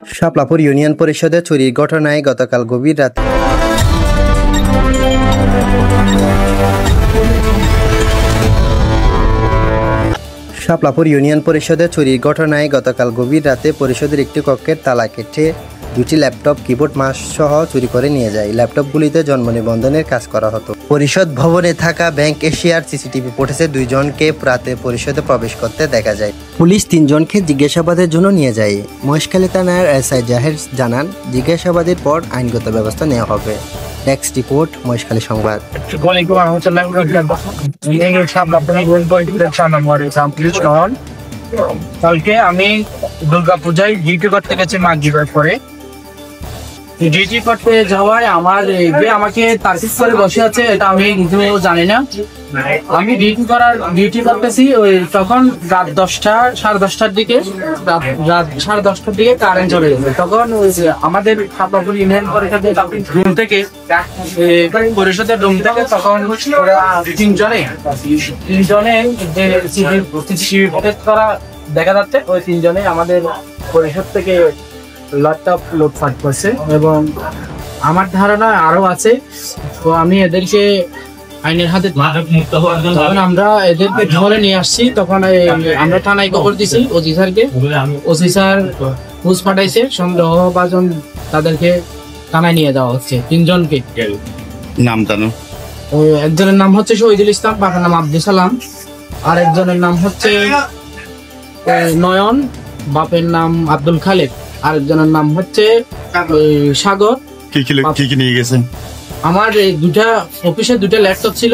Shaplapur union পরিষদে চুরির ঘটনায় গতকাল গভীর রাতে পরিষদের একটি কক্ষের তালা কেটে দুটি ল্যাপটপ, কিবোর্ড, মাউস সহ চুরি করে নিয়ে যায়। ল্যাপটপগুলিতে জন্ম নিবন্ধনের কাজ করা হতো। পরিষদ ভবনে থাকা ব্যাংক এশিয়ার সিসিটিভি ফুটেজে 2 জনকে রাতে পরিষদে প্রবেশ করতে দেখা যায়। পুলিশ 3 জনকে জিজ্ঞাসাবাদের জন্য নিয়ে যায়। মহেশখালী থানার এসআই জাহের জানান, জিজ্ঞাসাবাদের পর আইনগত ব্যবস্থা নেওয়া হবে। টেক্সট রিপোর্ট, মহেশখালী সংবাদ। কালকে আমি দুর্গাপূজায় ডিউটি করতে গেছি মাগরিবের পরে। ডিউটি করতে যাওয়ায় আমাকে তারকিস করে বসে আছে, এটা আমি নিজেও জানি না। আমি ডিউটি করতেছি, ওই তখন রাত 10টার দিকে কারেন্ট চলে গেছে। তখন ওই আমাদের শাপলাপুর ইউনিয়ন পরিষদের রুম থেকে পরিষদের রুম থেকে তখন তিনজনে যে সিসিটিভি ফুটেজ করা দেখা যাচ্ছে, ওই 3 জনে আমাদের পরিষদ থেকে ল্যাপটপ লুটপাট করছে এবং আমার ধারণা আরো আছে। তো আমি এদেরকে আইনের হাতে তখন আমরা এদেরকে ধরে নিয়ে আসছি। তখন আমরা থানায় খবর দিছি ওসি স্যারকে। ওসি স্যার পুলিশ পাঠাইছে, সন্দেহভাজন তাদেরকে থানায় নিয়ে যাওয়া হচ্ছে। 3 জনকে নাম জানো? একজনের নাম হচ্ছে শহীদুল ইসলাম, বাবার নাম আব্দুল সালাম। আর একজনের নাম হচ্ছে নয়ন, বাপের নাম আব্দুল খালেক। আরেকজনের নাম হচ্ছে সাগর। কি নিয়ে গেছেন? আমার এই অফিসে 2টা ল্যাপটপ ছিল,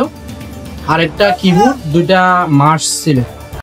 আর একটা কিবোর্ড, 2টা মাউস ছিল।